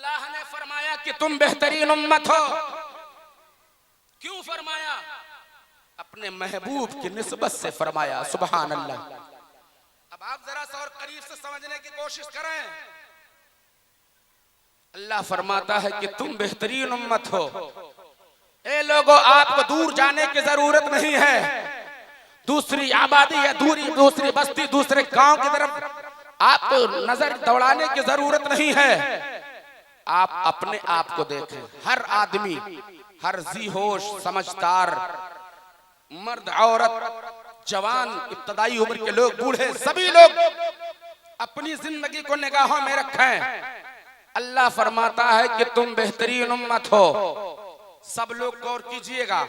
अल्लाह ने फरमाया कि तुम बेहतरीन उम्मत हो। क्यों फरमाया? अपने महबूब की निस्बत से फरमाया। सुभान अल्लाह। अब आप जरा सा और करीब से समझने की कोशिश करें। अल्लाह फरमाता है कि तुम बेहतरीन उम्मत हो। ए लोगों, आपको दूर जाने की जरूरत नहीं है। दूसरी आबादी या दूसरी बस्ती, दूसरे गांव की तरफ आपको नजर दौड़ाने की जरूरत नहीं है। आप अपने आप को देखें। हर आदमी, हर जी होश समझदार, मर्द औरत, जवान, इब्तदाई उम्र के लोग, बूढ़े, सभी लोग अपनी जिंदगी को निगाहों में रखें। अल्लाह फरमाता है कि तुम बेहतरीन उम्मत हो। सब लोग गौर कीजिएगा।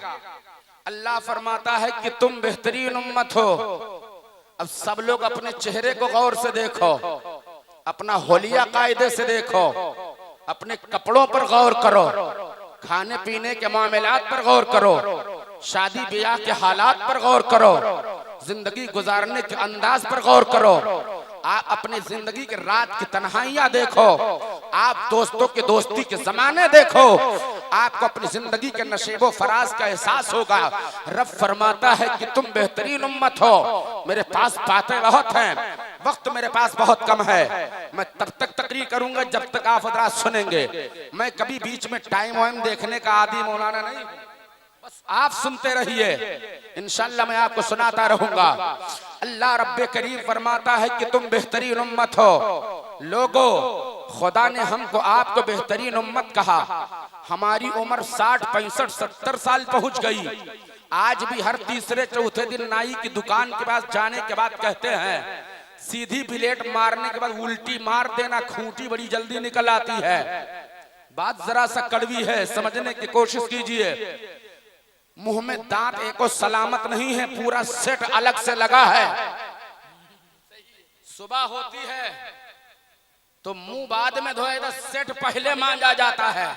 अल्लाह फरमाता है कि तुम बेहतरीन उम्मत हो। अब सब लोग अपने चेहरे को गौर से देखो, अपना होलिया कायदे से देखो, अपने कपड़ों पर गौर करो, खाने पीने के मामलात पर गौर करो, शादी ब्याह के हालात पर गौर करो, जिंदगी गुजारने के अंदाज पर गौर करो। आप अपनी जिंदगी के रात की तन्हाइयां देखो, आप दोस्तों के दोस्ती के जमाने देखो, आपको अपनी जिंदगी के नशेबो फराज का एहसास होगा। रब फरमाता है कि तुम बेहतरीन उम्मत हो। मेरे पास बातें बहुत हैं, वक्त मेरे पास बहुत कम है। मैं तब तक तकरीर करूंगा जब तक आप हज़रात सुनेंगे। मैं कभी बीच में टाइम वाइम देखने का आदी मौलाना नहीं, बस आप सुनते रहिए, इंशाअल्लाह मैं आपको सुनाता रहूंगा। अल्लाह रब्बे करीम फरमाता है कि तुम बेहतरीन उम्मत हो। लोगों, खुदा ने हमको आपको बेहतरीन उम्मत कहा। हमारी उम्र 60, 65, 70 साल पहुंच गई। आज भी हर तीसरे चौथे दिन नाई की दुकान के पास जाने के बाद कहते हैं, सीधी ब्लेड मारने के बाद उल्टी मार देना, खूंटी बड़ी जल्दी निकल आती है। बात जरा सा कड़वी है, समझने की कोशिश कीजिए। मुंह में दांत एको सलामत नहीं है, पूरा सेट अलग से लगा है। सुबह होती है तो मुंह बाद में धोए तो सेट पहले मांजा जाता है।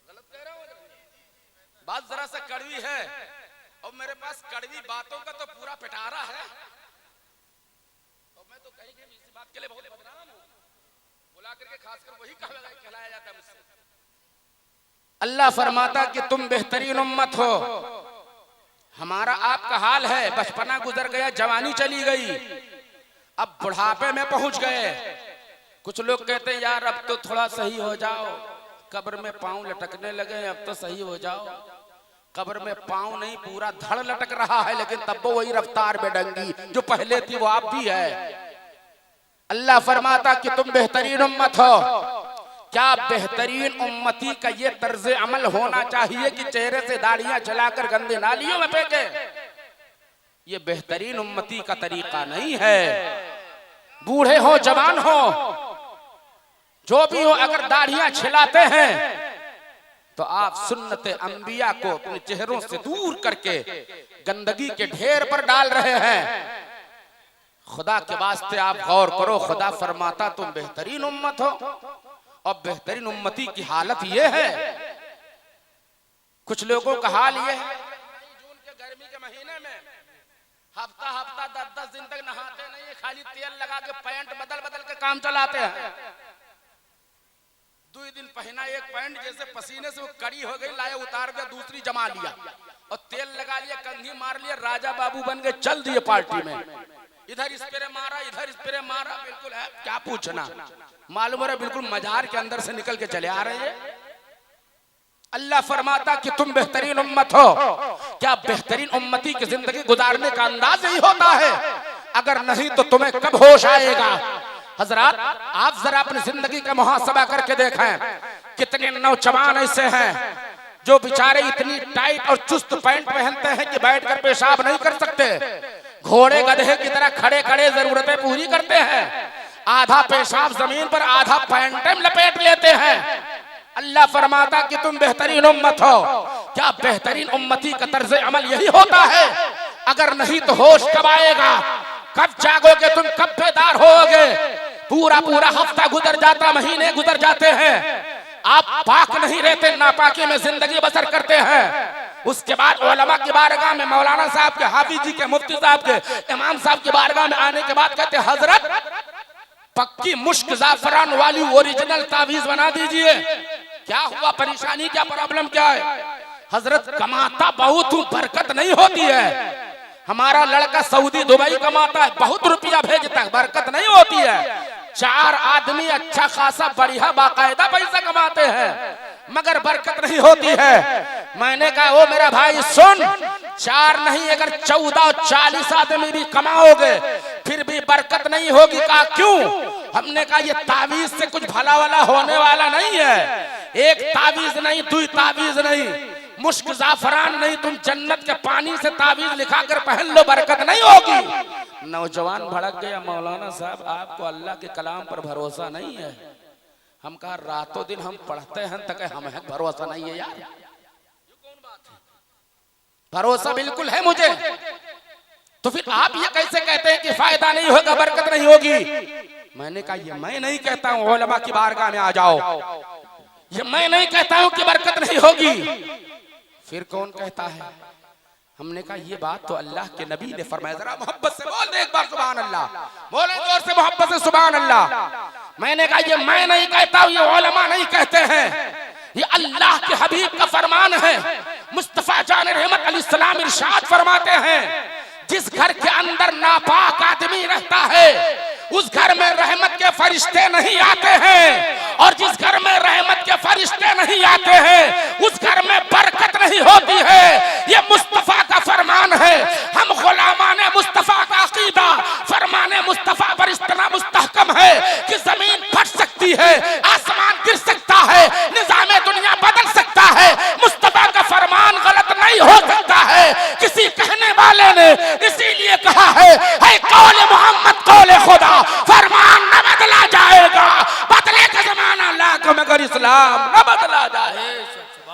गलत कह रहा हूं? बात जरा सा कड़वी है और मेरे पास कड़वी बातों का तो पूरा पिटारा है। और मैं तो कहीं इसी बात के लिए बहुत बदनाम हूं। बुला करके खासकर वही कहलाया जाता है मुझसे। अल्लाह फरमाता कि तुम बेहतरीन उम्मत हो। हमारा आपका हाल है, बचपना गुजर गया, जवानी चली गई, अब बुढ़ापे में पहुंच गए। कुछ लोग कहते हैं यार अब तो थोड़ा सही हो जाओ, कब्र में पांव लटकने लगे, अब तो सही हो जाओ। कब्र में पांव नहीं, पूरा धड़ लटक रहा है, लेकिन तब वो वही रफ्तार बेडंगी जो पहले थी वो आप भी है। अल्लाह फरमाता कि तुम बेहतरीन उम्मत हो। क्या बेहतरीन उम्मती का ये तर्ज अमल होना चाहिए कि चेहरे से दाढ़ियां चलाकर गंदे नालियों में फेंके? ये बेहतरीन उम्मती का तरीका नहीं है। बूढ़े हो जवान हो, जो भी हो, अगर दाढ़ियां छिलाते हैं तो आप सुन्नते अंबिया को अपने चेहरों से दूर करके गंदगी के ढेर पर डाल रहे हैं। खुदा के वास्ते आप गौर करो। खुदा फरमाता तुम बेहतरीन उम्मत हो। और बेहतरीन उम्मती की हालत ये है, कुछ लोगों का हाल ये है, जून के गर्मी के महीने में हफ्ता हफ्ता 10-10 दिन तक नहाते नहीं है, खाली तेल लगा के पैंट बदल बदल के काम चलाते हैं। 2 दिन पहना एक पैंट, जैसे पसीने से वो कड़ी हो गई, लाया उतार दिया, दूसरी जमा लिया और तेल लगा लिया, कंघी मार लिया, राजा बाबू बन के चल दिए पार्टी में। इधर स्प्रे मारा, इधर स्प्रे मारा, बिल्कुल है क्या पूछना। मालूम है बिल्कुल मजार के अंदर से निकल के चले आ रहे हैं। अल्लाह फरमाता कि तुम बेहतरीन उम्मत हो। क्या बेहतरीन उम्मती की जिंदगी गुजारने का अंदाज यही होता है? अगर नहीं तो तुम्हें कब होश आएगा? हजरात, आप जरा अपनी जिंदगी का मुहासबा करके देखें। कितने नौजवान ऐसे हैं जो बेचारे इतनी टाइट और चुस्त पैंट पहनते हैं कि बैठकर पेशाब नहीं कर सकते, घोड़े गधे की तरह खड़े खड़े जरूरतें पूरी करते हैं, आधा पेशाब जमीन पर, आधा पैंट में लपेट लेते हैं। अल्लाह फरमाता कि तुम बेहतरीन उम्मत हो। क्या बेहतरीन उम्मती का तर्ज अमल यही होता है? अगर नहीं तो होश कब आएगा? कब जागोगे तुम? कब बेदार होगे? पूरा पूरा हफ्ता गुजर जाता, महीने गुजर जाते हैं, आप पाक नहीं रहते, नापाकी में जिंदगी बसर करते हैं। उसके बाद उलमा की बारगाह में, मौलाना साहब के, हाफिज जी के, मुफ्ती साहब के, इमाम साहब की बारगाह में आने के बाद कहते हजरत पक्की मुश्क जाफरान वाली ओरिजिनल तावीज बना दीजिए। क्या हुआ, परेशानी क्या, प्रॉब्लम क्या है? हजरत कमाता बहुत हूं, बरकत नहीं होती है। हमारा लड़का सऊदी दुबई कमाता है, बहुत रुपया भेजता है, बरकत नहीं होती है। 4 आदमी अच्छा खासा बढ़िया बाकायदा पैसा कमाते हैं, मगर बरकत नहीं होती है। मैंने कहा ओ मेरा भाई सुन, 4 नहीं अगर 14 40 आदमी भी कमाओगे फिर भी बरकत नहीं होगी। कहा क्यों? हमने कहा ये तावीज से कुछ भला वाला होने वाला नहीं है। एक तावीज नहीं, 2 तावीज नहीं, मुश्क जाफरान नहीं, तुम जन्नत के पानी से तावीज लिखा कर पहन लो, बरकत नहीं होगी। नौजवान भड़क गया, मौलाना साहब आपको अल्लाह के कलाम पर भरोसा नहीं है। हम कहा रातों दिन हम पढ़ते हैं तक हमें भरोसा नहीं है यार। भरोसा बिल्कुल है मुझे, तो फिर आप ये कैसे कहते हैं कि फायदा नहीं होगा, बरकत नहीं होगी? मैंने कहा ये मैं नहीं कहता हूं, उलमा की बारगाह में आ जाओ। ये मैं नहीं कहता हूं कि बरकत नहीं होगी, फिर कौन कहता है? हमने कहा ये बात तो अल्लाह के नबी ने फरमाया। जरा मोहब्बत से बोल दे एक बार सुभान अल्लाह, बोले जोर से मोहब्बत से सुभान अल्लाह। मैंने कहा ये मैं नहीं कहता हूं, ये उलमा नहीं कहते हैं, ये अल्लाह के हबीब का फरमान है। मुस्तफा जान रहमत अलैहिस्सलाम इरशाद फरमाते हैं, जिस घर के अंदर नापाक आदमी रहता है उस घर में रहमत के फरिश्ते नहीं आते हैं, और जिस घर में रहमत के फरिश्ते नहीं आते हैं उस घर में बरकत नहीं होती है। ये मुस्तफा का फरमान है। हम गुलामाने मुस्तफा का अकीदा फरमाने मुस्तफा पर इतना मुस्तहकम है कि जमीन फट सकती है, आसमान गिर सकता है, निजामे दुनिया बदल सकता है, मुस्तफा का फरमान गलत नहीं हो सकता है। किसी कहने वाले ने इसीलिए कहा है कौले मोहम्मद कौले खुदा, फरमान न बदला जाएगा, बदले का जमाना लाख मगर इस्लाम न बदला जाए।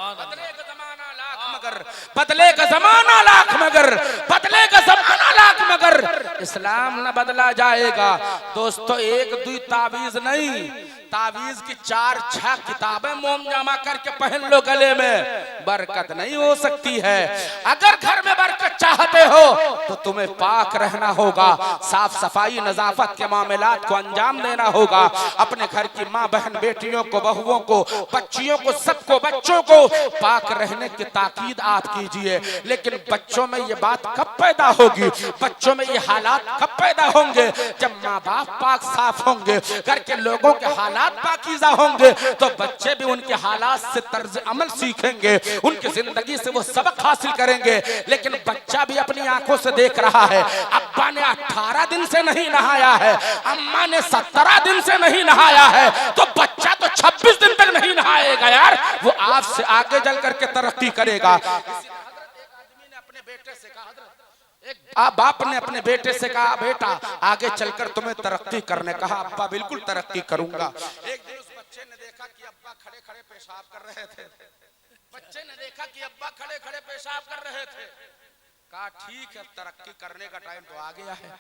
बदले का जमाना लाख मगर, बदले का जमाना लाख मगर, बदले का जमाना लाख मगर इस्लाम न बदला जाएगा। दोस्तों 1-2 तावीज नहीं, तावीज की 4-6 किताबें मोम जमा करके पहन लो गले में, बरकत नहीं हो सकती है। अगर घर में बरकत चाहते हो तो तुम्हें पाक रहना होगा, साफ सफाई नजाफत के मामलात को अंजाम देना होगा। अपने घर की माँ बहन बेटियों को, बहुओं को, बच्चियों को, सबको, बच्चों को पाक रहने की ताकीद आप कीजिए। लेकिन बच्चों में ये बात कब पैदा होगी, बच्चों में ये हालात कब पैदा होंगे? जब माँ बाप पाक साफ होंगे, घर के लोगों के हालात पाकीज़ा होंगे, तो बच्चे भी उनके हालात से तर्ज अमल सीखेंगे, उनकी जिंदगी से वो सबक हासिल करेंगे। लेकिन बच्चा भी अपनी आंखों से देख रहा है, अब्बा ने 18 दिन से नहीं नहाया है, अम्मा ने 17 दिन से नहीं नहाया है, तो बच्चा तो 26 दिन तक नहीं नहाएगा यार, वो आपसे आगे चल करके तरक्की करेगा। बाप ने अपने बेटे से कहा बेटा आगे चलकर तुम्हें तरक्की करने, कहा अब्बा बिल्कुल तरक्की करूंगा। एक दिन उस बच्चे ने देखा कि अब्बा खड़े खड़े पेशाब कर रहे थे, बच्चे ने देखा कि अब्बा खड़े खड़े पेशाब कर रहे थे, कहा ठीक है तरक्की करने का टाइम तो आ गया है।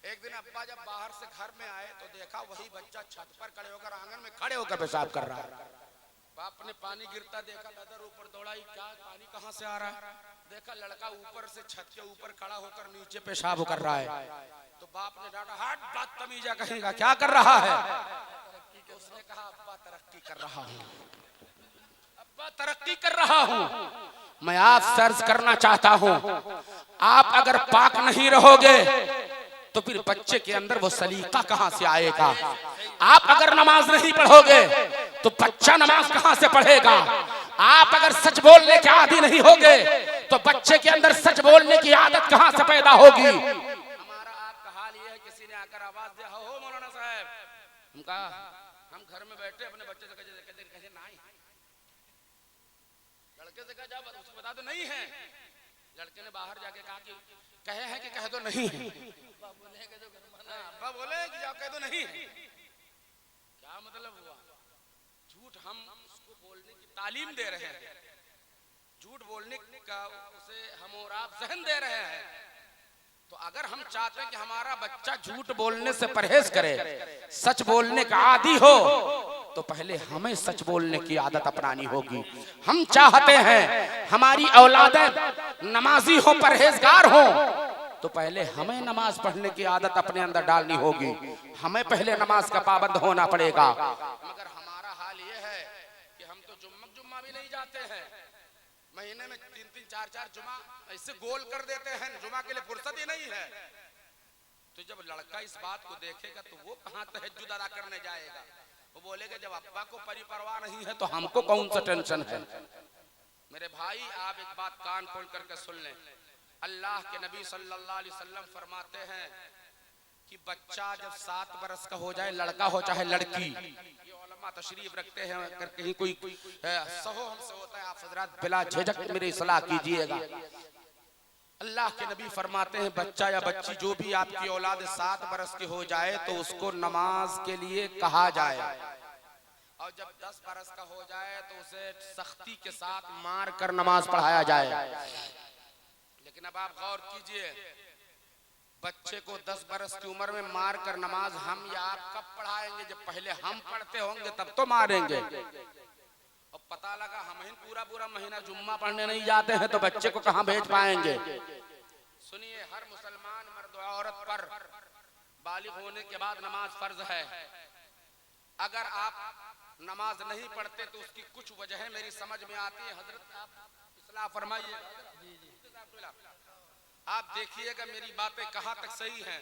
एक दिन अब्बा जब बाहर से घर में आए तो देखा वही बच्चा छत पर खड़े होकर आंगन में खड़े होकर पेशाब कर रहा है। बाप ने पानी गिरता देखा, नजर ऊपर दौड़ाई, क्या पानी कहां से आ रहा है? देखा लड़का ऊपर से छत के ऊपर खड़ा होकर नीचे पेशाब कर रहा है। तो बाप ने डांटा, हट बदतमीजा कहेगा, क्या कर रहा है? तो उसने कहा अब्बा तरक्की कर रहा हूँ, अब्बा तरक्की कर रहा हूँ। मैं आप सर्च करना चाहता हूँ, आप अगर पाक नहीं रहोगे तो फिर बच्चे के अंदर वो सलीका कहां से आएगा? आप अगर नमाज नहीं पढ़ोगे तो बच्चा नमाज कहां से पढ़ेगा? आप अगर सच बोलने के आदी नहीं होगे तो बच्चे के अंदर सच बोलने की आदत कहां से पैदा होगी? हमारा आपका हाल ये है, किसी ने आकर आवाज दिया हो मौलाना साहब, हम कहा हम घर में बैठे अपने बच्चे से कहे नहीं, लड़के से कहा जा उसको बता दो नहीं है, लड़के ने बाहर जाके कहा कि कहे हैं कि कह दो नहीं है, बोले कि जाओ कह दो नहीं है। क्या मतलब हुआ? झूठ हम उसको बोलने की तालीम दे रहे हैं, झूठ बोलने का उसे हम और आप जहन दे रहे हैं। तो अगर हम चाहते हैं कि हमारा बच्चा झूठ बोलने से परहेज करे, सच बोलने का आदी हो, तो पहले हमें सच बोलने की आदत अपनानी होगी। हम चाहते हैं हमारी औलादें नमाजी हो, परहेजगार हो, तो पहले हमें नमाज पढ़ने की आदत अपने अंदर डालनी होगी, हमें पहले नमाज का पाबंद होना पड़ेगा। मगर हमारा हाल ये है कि हम तो जुम्मा भी नहीं जाते हैं, महीने में 3-3 4-4 जुमा ऐसे गोल कर देते हैं, जुमा के लिए फुर्सत ही नहीं है। तो जब लड़का इस बात को देखेगा तो वो कहां तहज्जुद अदा करने जाएगा? वो बोलेगा जब अब्बा को परिपरवाह नहीं है तो हमको कौन सा टेंशन है। मेरे भाई आप एक बात कान खोल करके सुन लें, अल्लाह के नबी सल्लल्लाहु अलैहि वसल्लम फरमाते हैं कि बच्चा जब 7 बरस का हो जाए, लड़का हो चाहे लड़की, ये उलमा तशरीफ रखते हैं, अगर कहीं कोई सहो हमसे होता है आप हजरात बिला झिझक मेरी इस्लाह कीजिएगा। अल्लाह के नबी फरमाते हैं बच्चा या बच्ची जो भी आपकी औलाद 7 बरस की हो जाए तो उसको नमाज के लिए कहा जाए, और जब 10 बरस का हो जाए तो उसे सख्ती के साथ मार कर नमाज पढ़ाया जाए। लेकिन अब आप गौर कीजिए, बच्चे को 10 बरस की उम्र में मार कर नमाज हम या आप कब पढ़ाएंगे? जब पहले हम पढ़ते होंगे तब तो मारेंगे। और पता लगा हम ही पूरा महीना जुम्मा पढ़ने नहीं जाते हैं तो बच्चे को कहां भेज पाएंगे? सुनिए, हर मुसलमान मर्द और औरत पर बालिग होने के बाद नमाज फर्ज है। अगर आप नमाज नहीं पढ़ते तो उसकी कुछ वजह मेरी समझ में आती है। हजरत आप इस्लाह फरमाइए। आप देखिएगा मेरी बातें कहां तक सही हैं।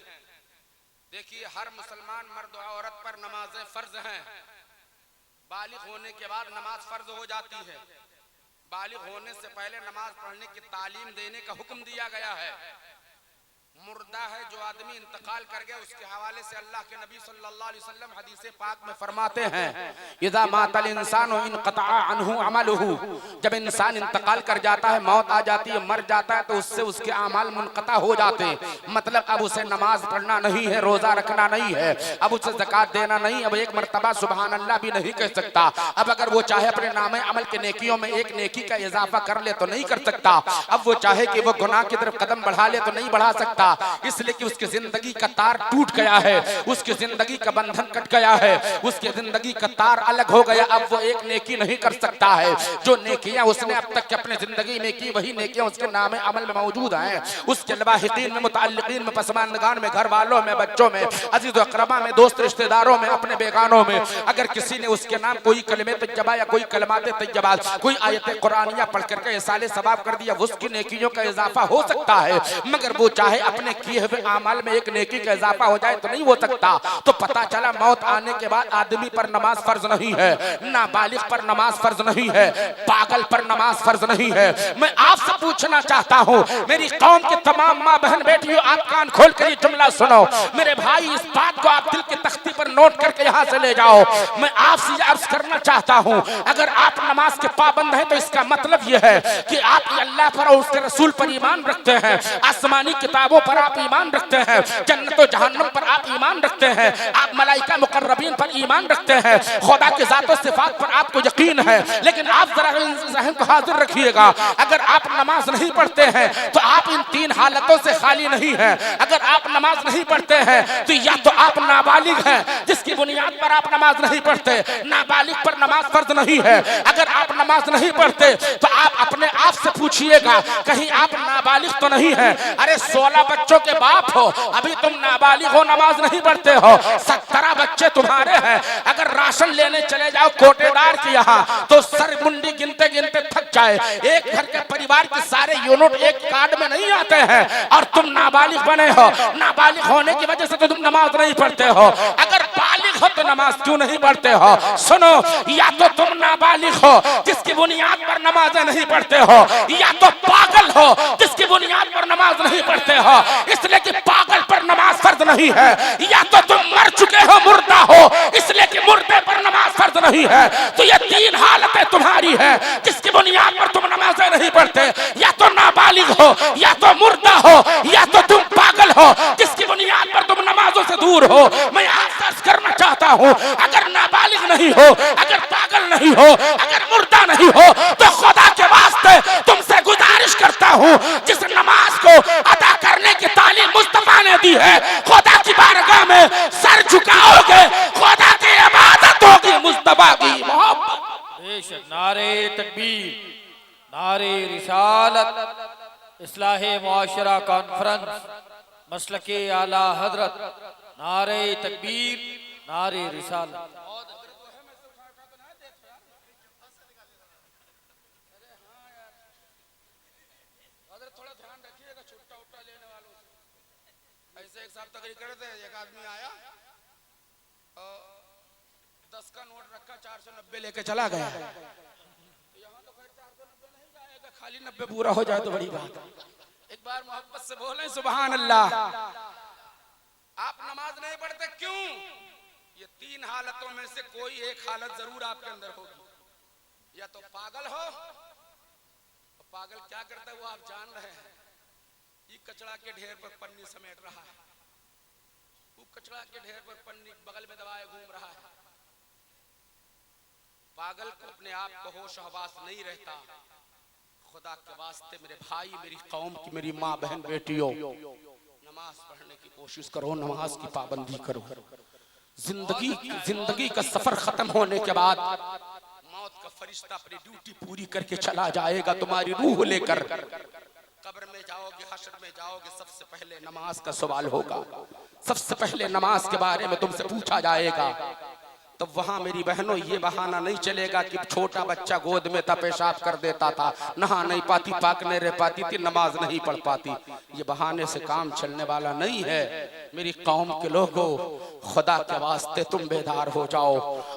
देखिए, हर मुसलमान मर्द और औरत पर नमाजें फर्ज हैं। बालिग होने के बाद नमाज फर्ज हो जाती है। बालिग होने से पहले नमाज पढ़ने की तालीम देने का हुक्म दिया गया है। मुर्दा है जो आदमी इंतकाल कर गया, उसके हवाले से अल्लाह के नबी सल्लल्लाहु अलैहि वसल्लम हदीस पाक में फरमाते हैं इज़ा मातल इंसान इनक़ता अन्हु अमलुहु, जब इंसान इंतकाल कर जाता है, मौत आ जाती है, मर जाता है, तो उससे उसके अमाल मुनक़ता हो जाते हैं। मतलब अब उसे नमाज पढ़ना नहीं है, रोजा रखना नहीं है, अब उसे ज़कात देना नहीं, अब एक मर्तबा सुबहान अल्लाह भी नहीं कह सकता। अब अगर वो चाहे अपने नामे अमल के नेकियों में एक नेकी का इजाफा कर ले तो नहीं कर सकता। अब वो चाहे कि वो गुनाह की तरफ कदम बढ़ा ले तो नहीं बढ़ा सकता, इसलिए कि उसकी जिंदगी का तार टूट गया है, उसकी जिंदगी का बंधन कट गया है, उसकी जिंदगी का तार अलग हो गया। अब वो एक नेकी नहीं कर सकता है। जो नेकियां उसने अब तक अपने जिंदगी में की, वही नेकियां उसके नामे अमल में मौजूद हैं। उसके लवाहिकीन में, मुतअल्लिकीन में, पसमानदगान में, घर वालों में, बच्चों में, अजीज अकरबा में, दोस्त रिश्तेदारों में, अपने बेगानों में, अगर किसी ने उसके नाम कोई कलमे तैयबा या कोई कलमात तैयबा, कोई आयत कुरानिया पढ़ करके इसाले सवाब कर दिया, उसकी नेकियों का इजाफा हो सकता है। मगर वो चाहे अपने किए हुए अमाल में एक नेकी का इजाफा हो जाए तो नहीं हो सकता। तो पता चला मौत आने के बाद आदमी पर नमाज फर्ज नहीं है, नाबालिग पर नमाज फर्ज नहीं है, पागल पर नमाज फर्ज नहीं है। मैं आपसे पूछना चाहता हूँ, मेरी कौम के तमाम माँ बहन बेटियों, आप कान खोल कर ये जुमला सुनो। मेरे भाई, इस बात को आप दिल की तख्ती पर नोट करके यहाँ से ले जाओ। मैं आपसे अर्ज करना चाहता हूँ, अगर आप नमाज के पाबंद हैं तो इसका मतलब यह है कि आप अल्लाह पर और उसके रसूल पर ईमान रखते हैं, आसमानी किताबों पर आप ईमान रखते हैं, जन्नत और जहन्नम पर आप ईमान रखते हैं, आप मलाइका मुकर्रबीन पर ईमान रखते हैं, खुदा के ज़ात और सिफात पर आपको यकीन है। लेकिन आप जरा ज़हन को हाजिर रखिएगा, अगर आप नमाज नहीं पढ़ते हैं तो आप इन 3 हालतों से खाली नहीं हैं। अगर आप नमाज नहीं पढ़ते हैं तो या तो आप नाबालिग हैं, जिसकी बुनियाद पर आप नमाज नहीं पढ़ते, नाबालिग पर नमाज फर्ज नहीं है। अगर आप नमाज नहीं पढ़ते तो आप अपने आप से पूछिएगा, कहीं आप नाबालिग तो नहीं है? अरे 16 बच्चों के बाप हो, अभी तुम नाबालिग हो, नमाज नहीं पढ़ते हो। 17 बच्चे तुम्हारे हैं, अगर राशन लेने चले जाओ कोटेदार के यहाँ तो सर मुंडी गिनते गिनते थक जाए। एक घर के परिवार के सारे यूनिट एक कार्ड में नहीं आते हैं और तुम नाबालिग बने हो। नाबालिग होने की वजह से तो तुम नमाज नहीं पढ़ते हो। अगर बालिग हो तो नमाज क्यों नहीं पढ़ते हो? सुनो, या तो तुम नाबालिग हो जिसकी बुनियाद पर नमाजें नहीं पढ़ते हो, या तो पागल हो जिसकी बुनियाद पर नमाज नहीं पढ़ते हो। इसलिए कि पागल पर नमाज फर्ज नहीं है, या तो तुम मर चुके हो, मुर्दा हो, इसलिए कि मुर्दे पर नमाज फर्ज नहीं है। तो ये 3 हालतें तुम्हारी है जिसकी बुनियाद पर तुम नमाजें नहीं पढ़ते। या तो नाबालिग हो, या तो मुर्दा हो, या तो तुम पागल हो जिसकी बुनियाद पर तुम नमाजों से दूर हो। मैं आपसे अर्ज करना चाहता हूँ, अगर नाबालिग नहीं हो, अगर पागल नहीं हो, अगर मुर्दा नहीं हो, तो खुदा के वास्ते तुमसे गुजारिश करता हूँ, जिस नमाज को अदा करने की तालीम मुस्तफा ने दी है, खुदा की बारगाह में सर झुकाओगे, खुदा की इबादत होगी, मुस्तफा की मोहब्बत। बेशक नारे तकबीर, नारे रिसालत, इस्लाहे मुआशरा कॉन्फ्रेंस मसलके आला हजरत, नारे तकबीर, नारे रिसालत। थोड़ा ध्यान रखिएगा छुट्टा उट्टा लेने वालों से। ऐसे एक साहब तकरीर कर रहे थे, एक आदमी आया 10 का नोट रखा, 490 लेके चला गया। यहाँ तो खैर 490 नहीं जाएगा, खाली 90 पूरा हो जाए तो बड़ी बात है। एक बार मोहब्बत से बोले सुभान अल्लाह। आप नमाज नहीं पढ़ते क्यों? ये 3 हालतों में से कोई एक हालत जरूर आपके अंदर होगी। या तो पागल हो, पागल क्या करता है वो आप जान रहे हैं। ये कचरा के ढेर पर पन्नी समेट रहा है, वो कचरा के ढेर पर पन्नी बगल में दबाए घूम रहा है। पागल को अपने आप को होश हवास नहीं रहता। खुदा के वास्ते मेरे भाई, मेरी कौम की मेरी माँ बहन बेटियों, नमाज पढ़ने की कोशिश करो, नमाज की पाबंदी करो। जिंदगी का सफर खत्म होने के बाद मौत का फरिश्ता अपनी ड्यूटी पूरी करके चला जाएगा तुम्हारी रूह लेकर। कब्र में जाओगे, हश्र में जाओगे, सबसे पहले नमाज का सवाल होगा। सबसे पहले नमाज के बारे में तुमसे पूछा जाएगा। तो वहां मेरी बहनों ये बहाना नहीं चलेगा कि छोटा बच्चा गोद में था, पेशाब कर देता था, नहा नहीं पाती, पाक नहीं रह पाती थी, नमाज नहीं पढ़ पाती। ये बहाने से काम चलने वाला नहीं है। मेरी कौम के लोगों, खुदा के वास्ते तुम बेदार हो जाओ।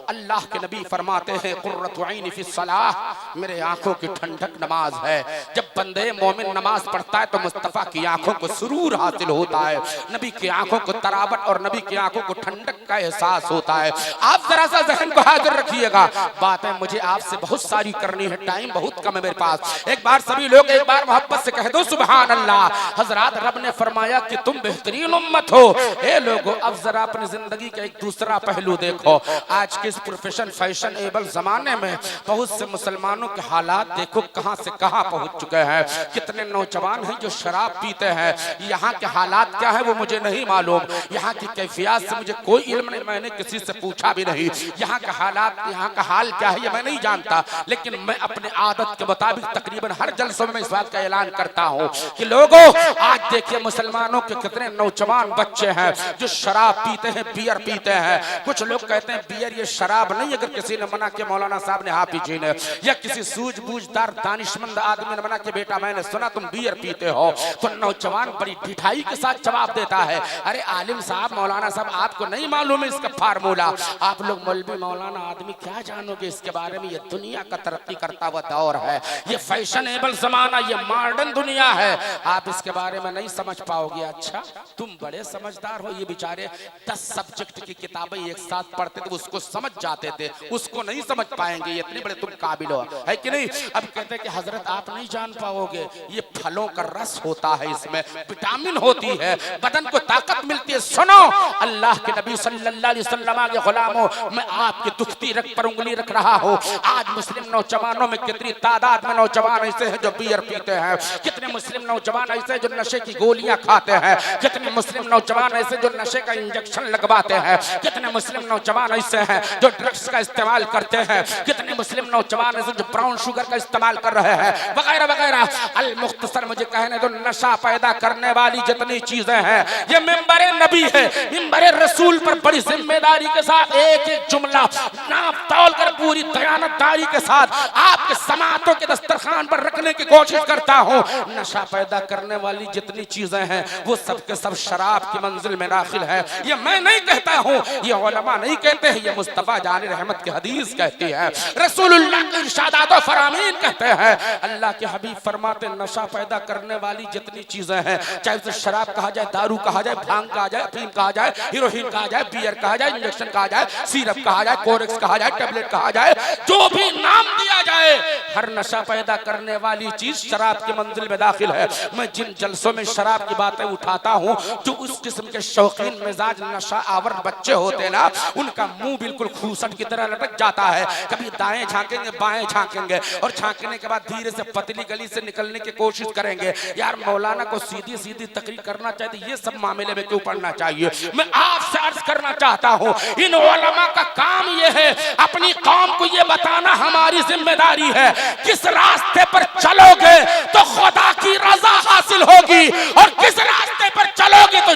अल्लाह के नबी फरमाते हैं कुर्रतु ऐनी फी सलाह, मेरे आंखों की ठंडक नमाज है। जब बंदे मोमिन नमाज पढ़ता है तो मुस्तफा की आंखों को सुरूर हासिल होता है, नबी की आंखों को तरावट और नबी की आंखों को ठंडक का एहसास होता है। आप जरा सा ज़हन को हाजिर रखिएगा। बातें मुझे आपसे बहुत सारी करनी है, टाइम बहुत कम है मेरे पास। एक बार सभी लोग एक बार मोहब्बत से कह दो सुभान अल्लाह। हजरात, रब ने फरमाया कि तुम बेहतरीन उम्मत हो। ए लोगों, अब जरा अपनी जिंदगी का एक दूसरा पहलू देखो। आज के इस प्रोफेशन फैशन एबल जमाने में बहुत से मुसलमानों के हालात देखो कहां से कहां पहुंच चुके हैं। कितने नौजवान हैं जो शराब पीते हैं। यहाँ के हालात क्या है वो मुझे नहीं मालूम, यहाँ की कैफियत से मुझे कोई इल्म नहीं, मैंने किसी से पूछा भी नहीं। यहाँ का हालात, यहाँ का हाल क्या है ये मैं नहीं जानता, लेकिन मैं अपने आदत के मुताबिक तकरीबन हर जलसों में इस बात का ऐलान करता हूँ कि लोगों, आज देखिए मुसलमानों के कितने नौजवान बच्चे हैं जो शराब पीते हैं, बियर पीते हैं। कुछ लोग कहते हैं बियर ये शराब नहीं, अगर किसी ने मना किया, मौलाना साहब ने हाफिज जी ने या किसी सूझबूझदार दानिशमंद आदमी ने मना किया, बेटा मैंने सुना तुम बियर पीते हो, तो नौजवान बड़ी ढिठाई के साथ जवाब देता है, अरे आलिम साहब, मौलाना साहब, आपको नहीं मालूम है इसका फार्मूला। आप लोग मौलवी मौलाना आदमी क्या जानोगे इसके बारे में? ये दुनिया का तरक्की करता हुआ दौर है, ये फैशनेबल जमाना, ये मॉडर्न दुनिया है, आप इसके बारे में नहीं समझ पाओगे। अच्छा, तुम बड़े समझदार हो। ये बेचारे 10 सब्जेक्ट की किताबें एक साथ पढ़ते थे, उसको समझ जाते थे, उसको नहीं समझ पाएंगे, इतने बड़े तुम काबिल हो, है कि नहीं? अब कहते हैं कि हजरत आप नहीं जान पाओगे, ये फलों का रस होता है, इसमें विटामिन होती है, बदन को ताकत मिलती है। सुनो, अल्लाह के नबी सल्लल्लाहु अलैहि वसल्लम के गुलामों, मैं आपकी दुखती रख पर उंगली रख रहा हूँ। आज मुस्लिम नौजवानों में कितनी तादाद में नौजवान ऐसे हैं जो बियर पीते हैं, कितने मुस्लिम नौजवान ऐसे जो नशे की गोलियां खाते हैं, कितने मुस्लिम नौजवान ऐसे जो नशे का इंजेक्शन लगवाते हैं, कितने मुस्लिम नौजवान ऐसे हैं जो ड्रग्स का इस्तेमाल करते हैं, कितने मुस्लिम नौजवान ऐसे जो ब्राउन शुगर का इस्तेमाल कर रहे हैं, वगैरह वगैरह। अल मुख्तसर मुझे कहने दो, नशा पैदा करने वाली जितनी चीजें हैं, ये मिंबर नबी है, मिंबर रसूल पर बड़ी जिम्मेदारी के साथ एक एक जुमला नाप तौल कर पूरी दयानतदारी के साथ आपके समातों के दस्तरखान पर रखने की कोशिश करता हूँ। नशा पैदा करने वाली जितनी चीजें हैं वो सब के सब शराब की मंजिल में दाखिल है। ये मैं नहीं कहता हूँ, ये उलमा नहीं कहते हैं, ये मुस्तफा जान रहमत की हदीस कहती है, रसूलुल्लाह के इरशादात और फरामीन कहते हैं। अल्लाह के हबीब फरमाते, नशा पैदा करने वाली जितनी चीजें हैं, चाहे उसे शराब कहा जाए, दारू कहा जाए, भांग कहा जाए, अफीम कहा जाए, हीरोइन कहा जाए, बियर कहा जाए, इंजेक्शन कहा जाए, सिरप कहा जाए, कोरेक्स कहा जाए, टेबलेट कहा जाए, जो भी नाम दिया जाए, हर नशा पैदा करने वाली चीज शराब की मंजिल में दाखिल है। मैं जिन जलसों में शराब की बातें उठाता हूँ, जो उस किस्म के शौकीन मिजाज नशा आवर बच्चे होते ना, उनका मुंह बिल्कुल खूसट की तरह लटक जाता है। कभी दाएं झांकेंगे, बाएं झांकेंगे, और झांकने के बाद धीरे से पतली गली से निकलने की कोशिश करेंगे। यार मौलाना को सीधी सीधी तकरीर करना चाहिए, ये सब मामले में क्यों पढ़ना चाहिए? मैं आपसे अर्ज करना चाहता हूँ, इन उलमा का काम ये है, अपनी कौम को ये बताना हमारी जिम्मेदारी है, किस रास्ते पर चलोगे तो खुदा की रजा हासिल होगी, और किस रास्ते पर चलोगे तो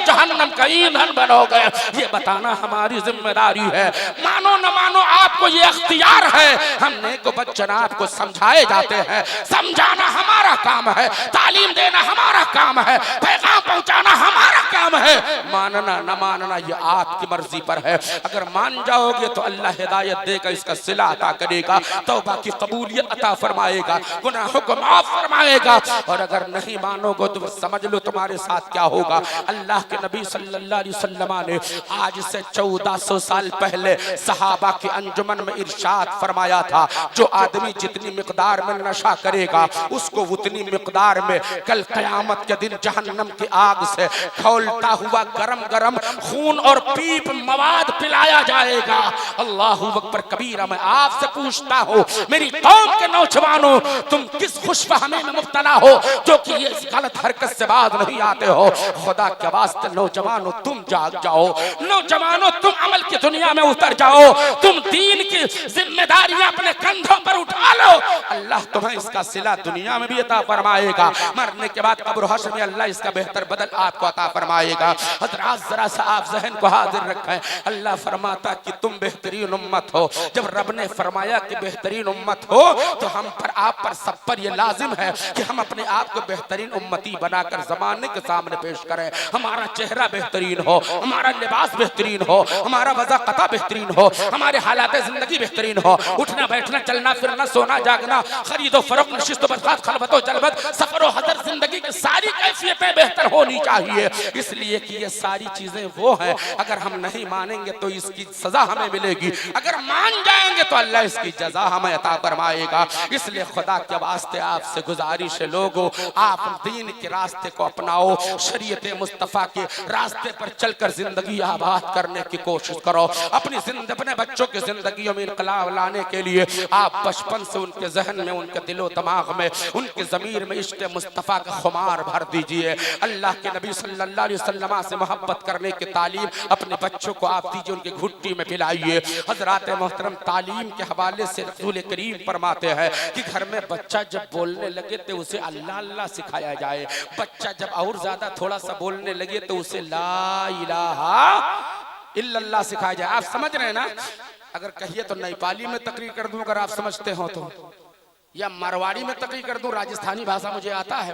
का ईंधन बनोगे, ये बताना हमारी जिम्मेदारी है। मानो न मानो आपको ये अख्तियार है। हमने को बच्चन आपको समझाए जाते हैं, समझाना हमारा काम है, तालीम देना हमारा काम है, पैगाम पहुंचाना हमारा काम है। मानना न मानना ये आपकी मर्जी पर है। अगर मान जाओगे तो अल्लाह हिदायत देगा, इसका सिला अता करेगा, तौबा की कबूलियत अता फरमाएगा, गुनाहों को माफ फरमाएगा। और अगर नहीं मानोगे तो समझ लो तुम्हारे साथ क्या होगा। अल्लाह के नबी सल्लल्लाहु अलैहि वसल्लम ने आज से 1400 साल पहले सहाबा के अंजुमन में इरशाद फरमाया था, जो आदमी जितनी मिकदार में नशा करेगा उसको उतनी मिकदार में कल क़यामत के दिन जहन्नम की आग से खौलता हुआ गरम गरम खून और पीप मवाद पिलाया जाएगा। अल्लाहु अकबर कबीरा। मैं आपसे पूछता हूँ मेरी कौम के नौजवानों, तुम किस खुशफहमी में मुब्तला हो जो कि ये गलत हरकत से बाज नहीं आते हो। खुदा के वास्ते नौजवानों तुम जाग जाओ, नौजवानों तुम अमल की दुनिया में उतर जाओ, तुम दीन की जिम्मेदारियां अपने कंधों पर उठा लो। अल्लाह तुम्हें इसका सिला दुनिया में भी अता फरमाएगा, मरने के बाद कब्र हश्र में अल्लाह इसका बेहतर बदल आपको अता फरमाएगा। हज़रात जरा सा आप ज़हन को हाजिर रखें। अल्लाह फरमाता कि तुम बेहतरीन उम्मत हो। जब रब ने फरमाया कि बेहतरीन उम्मत हो तो हम पर आप पर सब पर यह लाजिम है कि हम अपने आप को बेहतरीन उम्मती बनाकर जमाने के सामने पेश करें। हमारा चेहरा बेहतरीन हो, हमारा लिबास बेहतरीन हो, हमारा वज़ाक़ता बेहतरीन हो, हमारे हालात जिंदगी बेहतरीन हो, उठना बैठना चलना फिरना सोना जागना खरीदो फरोख्त नशिस्त बरसात खलबतो जलबत सफरो हजर जिंदगी की सारी कैफियतें बेहतर होनी चाहिए। इसलिए कि ये सारी चीजें वो हैं, अगर हम नहीं मानेंगे तो इसकी सजा हमें मिलेगी, अगर मान जाएंगे तो अल्लाह इसकी जजा हमें अता फरमाएगा। इसलिए खुदा के वास्ते आपसे गुजारिश है लोगों, आप दीन के रास्ते को अपनाओ, शरीयत मुस्तफ़ा के रास्ते पर चलकर जिंदगी आबाद करने की कोशिश करो। अपने बच्चों की जिंदगी में इनकलाब लाने के लिए आप बचपन से उनके जहन में, उनके दिलो दिमाग में, उनके ज़मीर में इश्क़ मुस्तफ़ा का खुमार भर दीजिए। अल्लाह के नबी सल्लल्लाहु अलैहि वसल्लम से मोहब्बत करने की तालीम अपने बच्चों को आप दीजिए, उनकी घुट्टी में पिलाइए। हज़रात मोहतरम, तालीम के हवाले से रसूल करीम फरमाते हैं कि घर में बच्चा जब बोलने लगे तो उसे अल्लाह अल्लाह सिखाया जाए। बच्चा जब और ज्यादा थोड़ा सा बोलने लगे तो उसे ला इलाहा इल्लल्लाह सिखाया जाए। आप समझ रहे हैं ना? अगर कहिए तो नेपाली में तकरीर कर दूं अगर आप समझते हो तो, या मारवाड़ी में तकरीर कर दूं, राजस्थानी भाषा मुझे आता है।